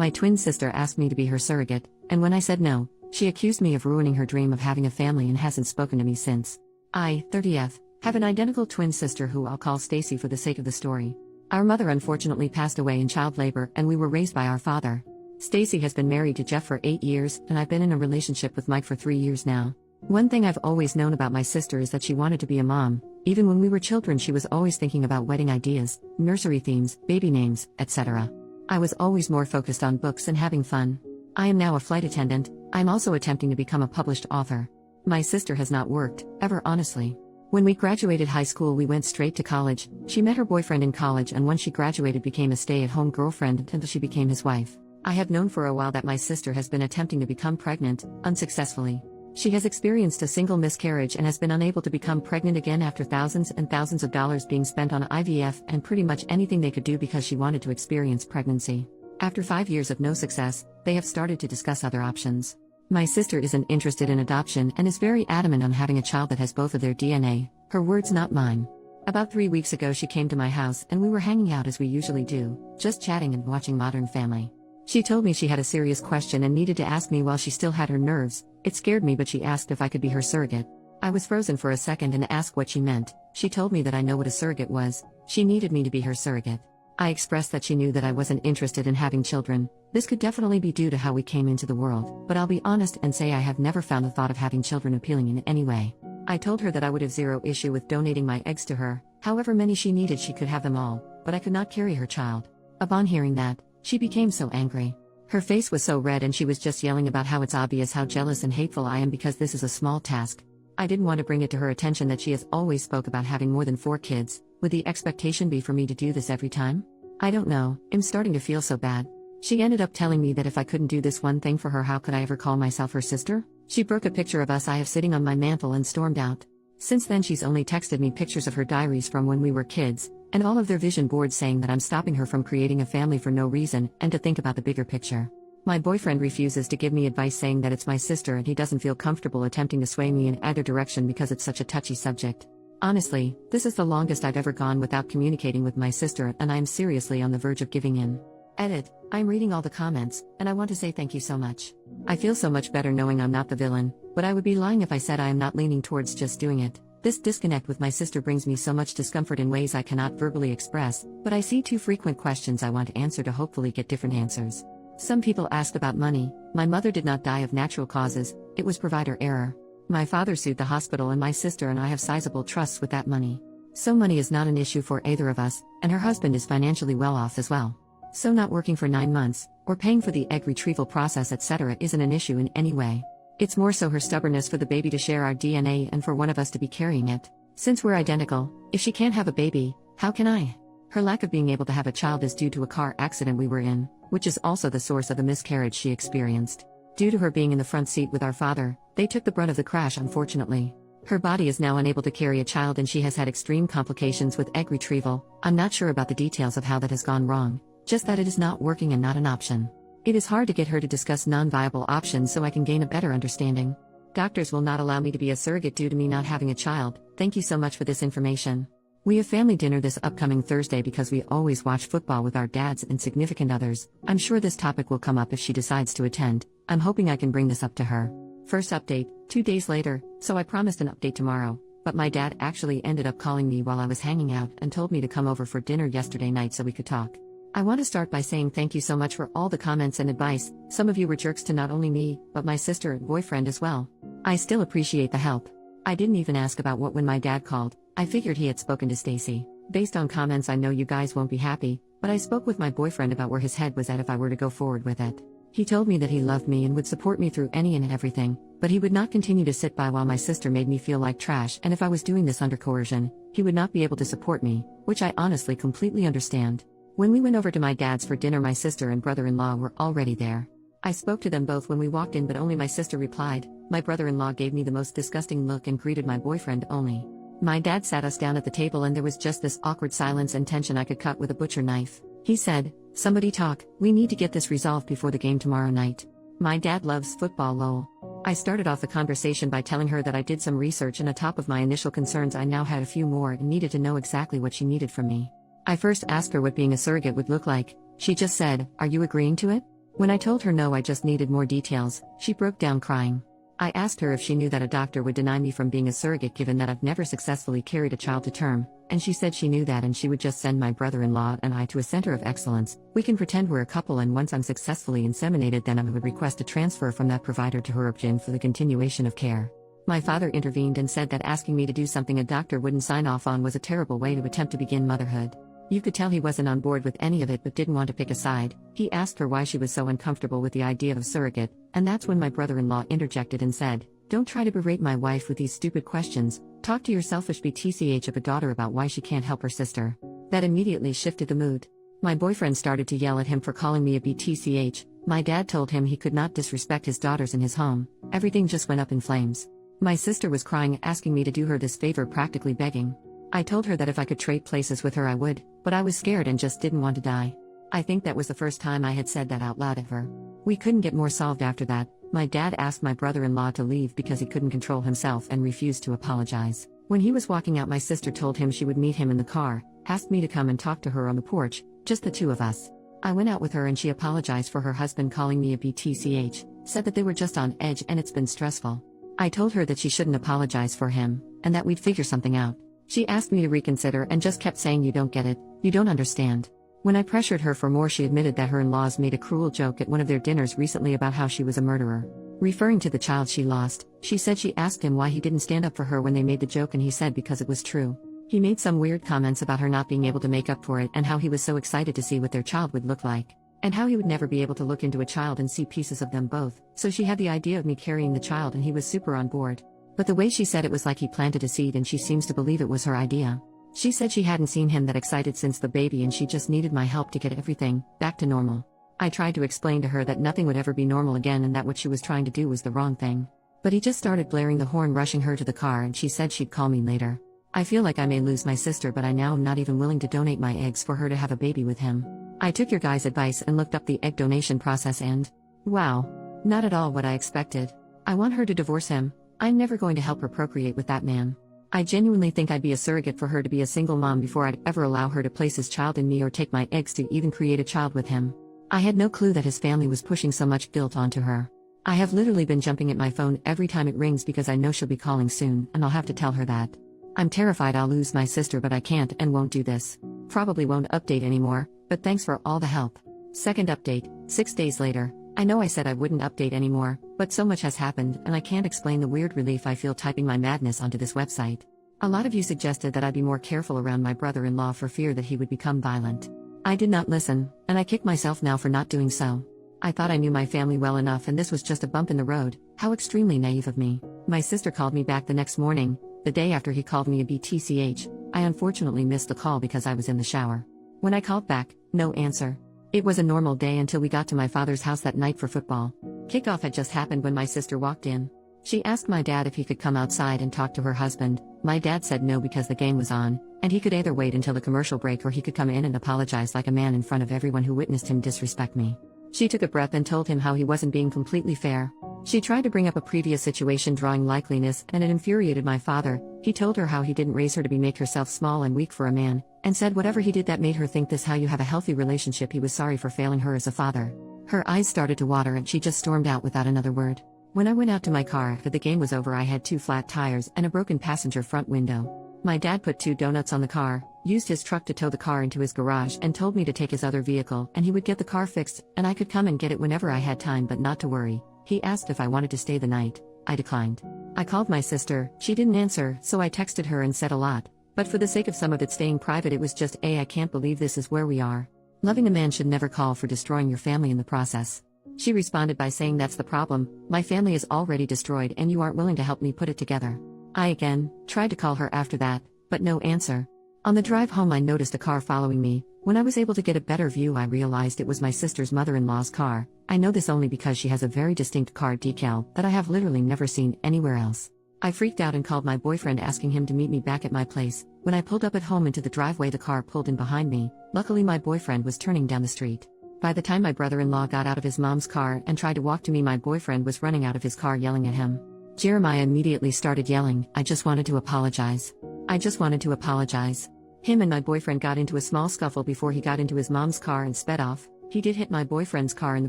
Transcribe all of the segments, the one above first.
My twin sister asked me to be her surrogate, and when I said no, she accused me of ruining her dream of having a family and hasn't spoken to me since. I, 30th, have an identical twin sister who I'll call Stacy for the sake of the story. Our mother unfortunately passed away in child labor and we were raised by our father. Stacy has been married to Jeff for 8 years and I've been in a relationship with Mike for 3 years now. One thing I've always known about my sister is that she wanted to be a mom. Even when we were children she was always thinking about wedding ideas, nursery themes, baby names, etc. I was always more focused on books and having fun. I am now a flight attendant. I'm also attempting to become a published author. My sister has not worked, ever honestly. When we graduated high school we went straight to college. She met her boyfriend in college and once she graduated became a stay-at-home girlfriend until she became his wife. I have known for a while that my sister has been attempting to become pregnant, unsuccessfully. She has experienced a single miscarriage and has been unable to become pregnant again after thousands and thousands of dollars being spent on IVF and pretty much anything they could do because she wanted to experience pregnancy. After 5 years of no success, they have started to discuss other options. My sister isn't interested in adoption and is very adamant on having a child that has both of their DNA, her words not mine. About 3 weeks ago she came to my house and we were hanging out as we usually do, just chatting and watching Modern Family. She told me she had a serious question and needed to ask me while she still had her nerves. It scared me but she asked if I could be her surrogate. I was frozen for a second and asked what she meant. She told me that I know what a surrogate was. She needed me to be her surrogate. I expressed that she knew that I wasn't interested in having children. This could definitely be due to how we came into the world, but I'll be honest and say I have never found the thought of having children appealing in any way. I told her that I would have zero issue with donating my eggs to her. However many she needed she could have them all, but I could not carry her child. Upon hearing that, she became so angry. Her face was so red and she was just yelling about how it's obvious how jealous and hateful I am because this is a small task. I didn't want to bring it to her attention that she has always spoke about having more than 4 kids. Would the expectation be for me to do this every time? I don't know, I'm starting to feel so bad. She ended up telling me that if I couldn't do this one thing for her how could I ever call myself her sister? She broke a picture of us I have sitting on my mantle and stormed out. Since then she's only texted me pictures of her diaries from when we were kids, and all of their vision boards saying that I'm stopping her from creating a family for no reason and to think about the bigger picture. My boyfriend refuses to give me advice saying that it's my sister and he doesn't feel comfortable attempting to sway me in either direction because it's such a touchy subject. Honestly, this is the longest I've ever gone without communicating with my sister and I'm seriously on the verge of giving in. Edit, I'm reading all the comments, and I want to say thank you so much. I feel so much better knowing I'm not the villain, but I would be lying if I said I am not leaning towards just doing it. This disconnect with my sister brings me so much discomfort in ways I cannot verbally express, but I see 2 frequent questions I want to answer to hopefully get different answers. Some people ask about money. My mother did not die of natural causes, it was provider error. My father sued the hospital and my sister and I have sizable trusts with that money. So money is not an issue for either of us, and her husband is financially well off as well. So not working for 9 months, or paying for the egg retrieval process etc. isn't an issue in any way. It's more so her stubbornness for the baby to share our DNA and for one of us to be carrying it. Since we're identical, if she can't have a baby, how can I? Her lack of being able to have a child is due to a car accident we were in, which is also the source of the miscarriage she experienced. Due to her being in the front seat with our father, they took the brunt of the crash unfortunately. Her body is now unable to carry a child and she has had extreme complications with egg retrieval. I'm not sure about the details of how that has gone wrong, just that it is not working and not an option. It is hard to get her to discuss non-viable options so I can gain a better understanding. Doctors will not allow me to be a surrogate due to me not having a child. Thank you so much for this information. We have family dinner this upcoming Thursday because we always watch football with our dads and significant others. I'm sure this topic will come up if she decides to attend. I'm hoping I can bring this up to her. First update, 2 days later, so I promised an update tomorrow, but my dad actually ended up calling me while I was hanging out and told me to come over for dinner yesterday night so we could talk. I want to start by saying thank you so much for all the comments and advice. Some of you were jerks to not only me, but my sister and boyfriend as well. I still appreciate the help. I didn't even ask about what when my dad called. I figured he had spoken to Stacy. Based on comments I know you guys won't be happy, but I spoke with my boyfriend about where his head was at if I were to go forward with it. He told me that he loved me and would support me through any and everything, but he would not continue to sit by while my sister made me feel like trash, and if I was doing this under coercion, he would not be able to support me, which I honestly completely understand. When we went over to my dad's for dinner my sister and brother-in-law were already there. I spoke to them both when we walked in but only my sister replied. My brother-in-law gave me the most disgusting look and greeted my boyfriend only. My dad sat us down at the table and there was just this awkward silence and tension I could cut with a butcher knife. He said, "Somebody talk, we need to get this resolved before the game tomorrow night." My dad loves football lol. I started off the conversation by telling her that I did some research and on top of my initial concerns I now had a few more and needed to know exactly what she needed from me. I first asked her what being a surrogate would look like. She just said, "Are you agreeing to it?" When I told her no, I just needed more details, she broke down crying. I asked her if she knew that a doctor would deny me from being a surrogate given that I've never successfully carried a child to term, and she said she knew that and she would just send my brother-in-law and I to a center of excellence. We can pretend we're a couple, and once I'm successfully inseminated, then I would request a transfer from that provider to her option for the continuation of care. My father intervened and said that asking me to do something a doctor wouldn't sign off on was a terrible way to attempt to begin motherhood. You could tell he wasn't on board with any of it but didn't want to pick a side. He asked her why she was so uncomfortable with the idea of a surrogate, and that's when my brother-in-law interjected and said, "Don't try to berate my wife with these stupid questions, talk to your selfish BTCH of a daughter about why she can't help her sister." That immediately shifted the mood. My boyfriend started to yell at him for calling me a BTCH, my dad told him he could not disrespect his daughters in his home, everything just went up in flames. My sister was crying, asking me to do her this favor, practically begging. I told her that if I could trade places with her I would, but I was scared and just didn't want to die. I think that was the first time I had said that out loud ever. We couldn't get more solved after that. My dad asked my brother-in-law to leave because he couldn't control himself and refused to apologize. When he was walking out, my sister told him she would meet him in the car, asked me to come and talk to her on the porch, just the two of us. I went out with her and she apologized for her husband calling me a BTCH, said that they were just on edge and it's been stressful. I told her that she shouldn't apologize for him, and that we'd figure something out. She asked me to reconsider and just kept saying, "You don't get it, you don't understand." When I pressured her for more, she admitted that her in-laws made a cruel joke at one of their dinners recently about how she was a murderer. Referring to the child she lost, she said she asked him why he didn't stand up for her when they made the joke, and he said because it was true. He made some weird comments about her not being able to make up for it and how he was so excited to see what their child would look like, and how he would never be able to look into a child and see pieces of them both, so she had the idea of me carrying the child and he was super on board. But the way she said it was like he planted a seed and she seems to believe it was her idea. She said she hadn't seen him that excited since the baby and she just needed my help to get everything back to normal. I tried to explain to her that nothing would ever be normal again and that what she was trying to do was the wrong thing. But he just started blaring the horn, rushing her to the car, and she said she'd call me later. I feel like I may lose my sister, but I now am not even willing to donate my eggs for her to have a baby with him. I took your guys' advice and looked up the egg donation process and, wow, not at all what I expected. I want her to divorce him. I'm never going to help her procreate with that man. I genuinely think I'd be a surrogate for her to be a single mom before I'd ever allow her to place his child in me or take my eggs to even create a child with him. I had no clue that his family was pushing so much guilt onto her. I have literally been jumping at my phone every time it rings because I know she'll be calling soon and I'll have to tell her that. I'm terrified I'll lose my sister, but I can't and won't do this. Probably won't update anymore, but thanks for all the help. Second update, 6 days later. I know I said I wouldn't update anymore, but so much has happened and I can't explain the weird relief I feel typing my madness onto this website. A lot of you suggested that I be more careful around my brother-in-law for fear that he would become violent. I did not listen, and I kick myself now for not doing so. I thought I knew my family well enough and this was just a bump in the road. How extremely naive of me. My sister called me back the next morning, the day after he called me a BTCH. I unfortunately missed the call because I was in the shower. When I called back, no answer. It was a normal day until we got to my father's house that night for football. Kickoff had just happened when my sister walked in. She asked my dad if he could come outside and talk to her husband. My dad said no because the game was on, and he could either wait until the commercial break or he could come in and apologize like a man in front of everyone who witnessed him disrespect me. She took a breath and told him how he wasn't being completely fair. She tried to bring up a previous situation drawing likeliness, and it infuriated my father. He told her how he didn't raise her to make herself small and weak for a man, and said whatever he did that made her think this how you have a healthy relationship, he was sorry for failing her as a father. Her eyes started to water and she just stormed out without another word. When I went out to my car after the game was over, I had 2 flat tires and a broken passenger front window. My dad put 2 donuts on the car, used his truck to tow the car into his garage, and told me to take his other vehicle and he would get the car fixed and I could come and get it whenever I had time, but not to worry. He asked if I wanted to stay the night. I declined. I called my sister, she didn't answer, so I texted her and said a lot. But for the sake of some of it staying private, it was just I can't believe this is where we are. Loving a man should never call for destroying your family in the process. She responded by saying that's the problem, my family is already destroyed and you aren't willing to help me put it together. I again tried to call her after that, but no answer. On the drive home I noticed a car following me. When I was able to get a better view I realized it was my sister's mother-in-law's car. I know this only because she has a very distinct car decal that I have literally never seen anywhere else. I freaked out and called my boyfriend asking him to meet me back at my place. When I pulled up at home into the driveway, the car pulled in behind me. Luckily my boyfriend was turning down the street. By the time my brother-in-law got out of his mom's car and tried to walk to me, my boyfriend was running out of his car yelling at him. Jeremiah immediately started yelling, I just wanted to apologize. I just wanted to apologize. Him and my boyfriend got into a small scuffle before he got into his mom's car and sped off. He did hit my boyfriend's car in the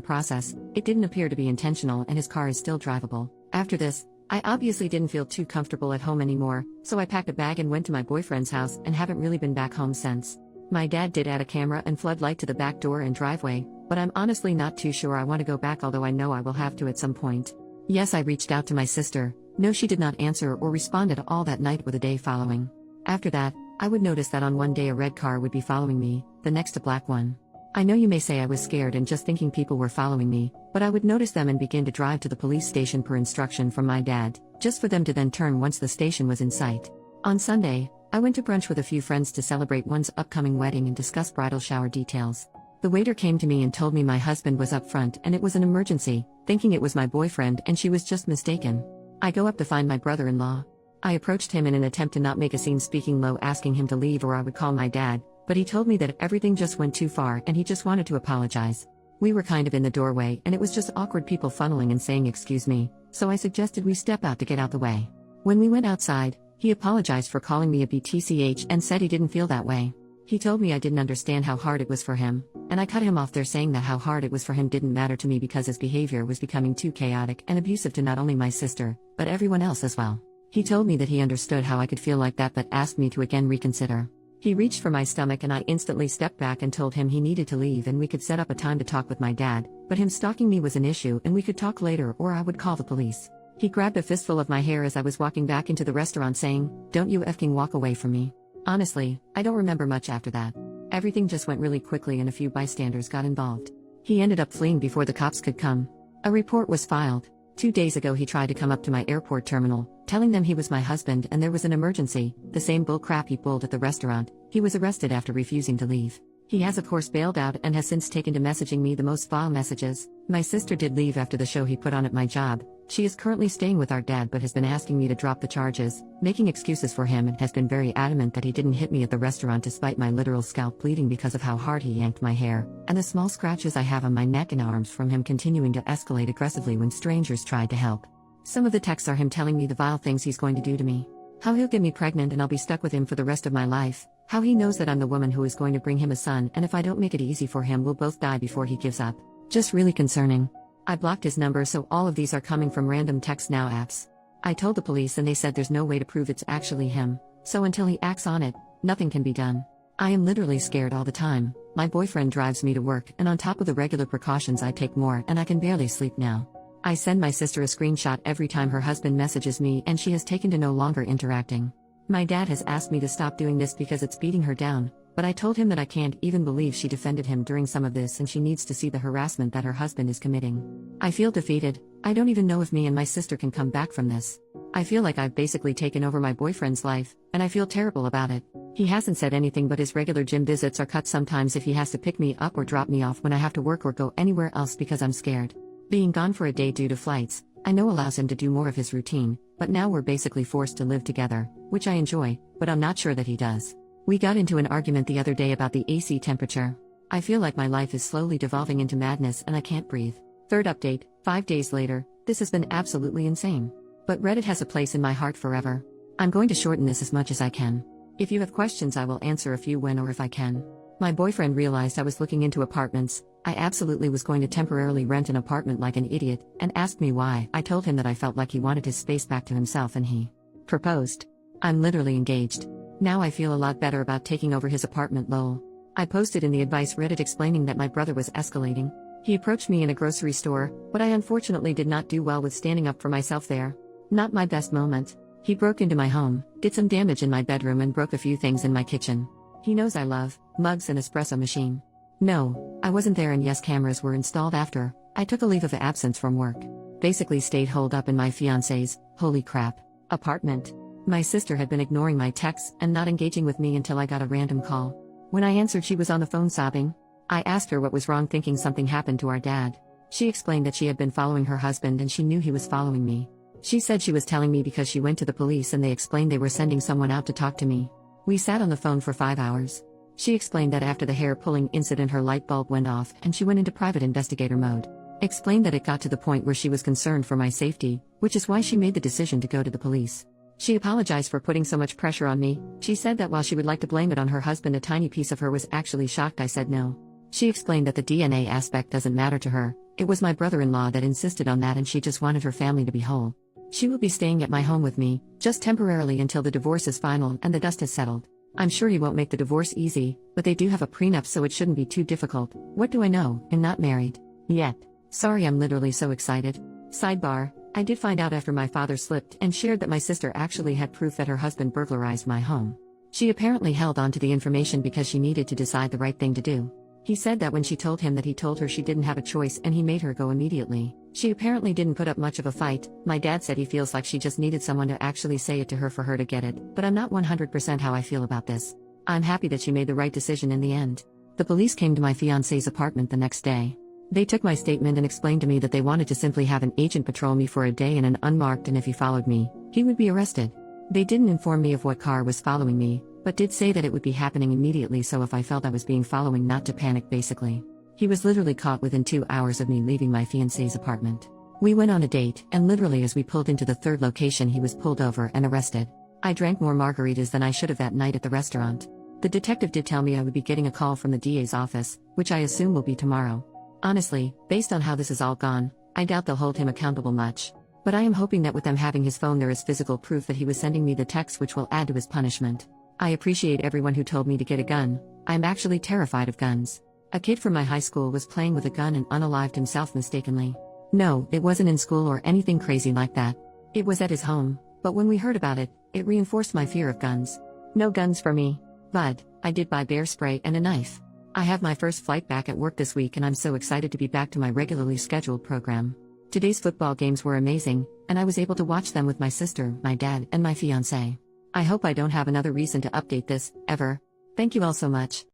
process. It didn't appear to be intentional and his car is still drivable. After this, I obviously didn't feel too comfortable at home anymore, so I packed a bag and went to my boyfriend's house and haven't really been back home since. My dad did add a camera and floodlight to the back door and driveway, but I'm honestly not too sure I want to go back, although I know I will have to at some point. Yes, I reached out to my sister. No, she did not answer or respond at all that night or the day following. After that, I would notice that on one day a red car would be following me, the next a black one. I know you may say I was scared and just thinking people were following me, but I would notice them and begin to drive to the police station per instruction from my dad, just for them to then turn once the station was in sight. On Sunday, I went to brunch with a few friends to celebrate one's upcoming wedding and discuss bridal shower details. The waiter came to me and told me my husband was up front and it was an emergency, thinking it was my boyfriend and she was just mistaken. I go up to find my brother-in-law. I approached him in an attempt to not make a scene, speaking low, asking him to leave or I would call my dad, but he told me that everything just went too far and he just wanted to apologize. We were kind of in the doorway and it was just awkward people funneling and saying excuse me, so I suggested we step out to get out the way. When we went outside, he apologized for calling me a BTCH and said he didn't feel that way. He told me I didn't understand how hard it was for him, and I cut him off there, saying that how hard it was for him didn't matter to me because his behavior was becoming too chaotic and abusive to not only my sister, but everyone else as well. He told me that he understood how I could feel like that but asked me to again reconsider. He reached for my stomach and I instantly stepped back and told him he needed to leave and we could set up a time to talk with my dad, but him stalking me was an issue and we could talk later or I would call the police. He grabbed a fistful of my hair as I was walking back into the restaurant, saying, "Don't you effing walk away from me." Honestly, I don't remember much after that. Everything just went really quickly and a few bystanders got involved. He ended up fleeing before the cops could come. A report was filed. 2 days ago he tried to come up to my airport terminal, telling them he was my husband and there was an emergency, the same bull crap he pulled at the restaurant. He was arrested after refusing to leave. He has of course bailed out and has since taken to messaging me the most vile messages. My sister did leave after the show he put on at my job. She is currently staying with our dad but has been asking me to drop the charges, making excuses for him, and has been very adamant that he didn't hit me at the restaurant despite my literal scalp bleeding because of how hard he yanked my hair, and the small scratches I have on my neck and arms from him continuing to escalate aggressively when strangers tried to help. Some of the texts are him telling me the vile things he's going to do to me. How he'll get me pregnant and I'll be stuck with him for the rest of my life. How he knows that I'm the woman who is going to bring him a son, and if I don't make it easy for him we'll both die before he gives up. Just really concerning. I blocked his number, so all of these are coming from random text now apps. I told the police and they said there's no way to prove it's actually him, so until he acts on it, nothing can be done. I am literally scared all the time. My boyfriend drives me to work and on top of the regular precautions I take more, and I can barely sleep now. I send my sister a screenshot every time her husband messages me and she has taken to no longer interacting. My dad has asked me to stop doing this because it's beating her down, but I told him that I can't even believe she defended him during some of this and she needs to see the harassment that her husband is committing. I feel defeated. I don't even know if me and my sister can come back from this. I feel like I've basically taken over my boyfriend's life, and I feel terrible about it. He hasn't said anything, but his regular gym visits are cut sometimes if he has to pick me up or drop me off when I have to work or go anywhere else because I'm scared. Being gone for a day due to flights, I know allows him to do more of his routine, but now we're basically forced to live together, which I enjoy, but I'm not sure that he does. We got into an argument the other day about the AC temperature. I feel like my life is slowly devolving into madness and I can't breathe. Third update, 5 days later. This has been absolutely insane. But Reddit has a place in my heart forever. I'm going to shorten this as much as I can. If you have questions I will answer a few when or if I can. My boyfriend realized I was looking into apartments. I absolutely was going to temporarily rent an apartment like an idiot, and asked me why. I told him that I felt like he wanted his space back to himself and he proposed. I'm literally engaged. Now I feel a lot better about taking over his apartment, lol. I posted in the advice Reddit explaining that my brother was escalating. He approached me in a grocery store, but I unfortunately did not do well with standing up for myself there. Not my best moment. He broke into my home, did some damage in my bedroom and broke a few things in my kitchen. He knows I love mugs and espresso machine. No, I wasn't there, and yes, cameras were installed after I took a leave of absence from work. Basically stayed holed up in my fiance's, holy crap, apartment. My sister had been ignoring my texts and not engaging with me until I got a random call. When I answered, she was on the phone sobbing. I asked her what was wrong, thinking something happened to our dad. She explained that she had been following her husband and she knew he was following me. She said she was telling me because she went to the police and they explained they were sending someone out to talk to me. We sat on the phone for 5 hours. She explained that after the hair pulling incident her light bulb went off and she went into private investigator mode. Explained that it got to the point where she was concerned for my safety, which is why she made the decision to go to the police. She apologized for putting so much pressure on me. She said that while she would like to blame it on her husband, a tiny piece of her was actually shocked I said no. She explained that the DNA aspect doesn't matter to her, it was my brother-in-law that insisted on that and she just wanted her family to be whole. She will be staying at my home with me, just temporarily until the divorce is final and the dust has settled. I'm sure he won't make the divorce easy, but they do have a prenup so it shouldn't be too difficult. What do I know? I'm not married. Yet. Sorry, I'm literally so excited. Sidebar, I did find out after my father slipped and shared that my sister actually had proof that her husband burglarized my home. She apparently held on to the information because she needed to decide the right thing to do. He said that when she told him that he told her she didn't have a choice and he made her go immediately. She apparently didn't put up much of a fight. My dad said he feels like she just needed someone to actually say it to her for her to get it, but I'm not 100% how I feel about this. I'm happy that she made the right decision in the end. The police came to my fiancé's apartment the next day. They took my statement and explained to me that they wanted to simply have an agent patrol me for a day in an unmarked and if he followed me, he would be arrested. They didn't inform me of what car was following me, but did say that it would be happening immediately so if I felt I was being following not to panic basically. He was literally caught within 2 hours of me leaving my fiancé's apartment. We went on a date, and literally as we pulled into the third location he was pulled over and arrested. I drank more margaritas than I should have that night at the restaurant. The detective did tell me I would be getting a call from the DA's office, which I assume will be tomorrow. Honestly, based on how this has all gone, I doubt they'll hold him accountable much. But I am hoping that with them having his phone there is physical proof that he was sending me the text which will add to his punishment. I appreciate everyone who told me to get a gun. I'm actually terrified of guns. A kid from my high school was playing with a gun and unalived himself mistakenly. No, it wasn't in school or anything crazy like that. It was at his home, but when we heard about it, it reinforced my fear of guns. No guns for me. But I did buy bear spray and a knife. I have my first flight back at work this week and I'm so excited to be back to my regularly scheduled program. Today's football games were amazing, and I was able to watch them with my sister, my dad, and my fiancé. I hope I don't have another reason to update this, ever. Thank you all so much.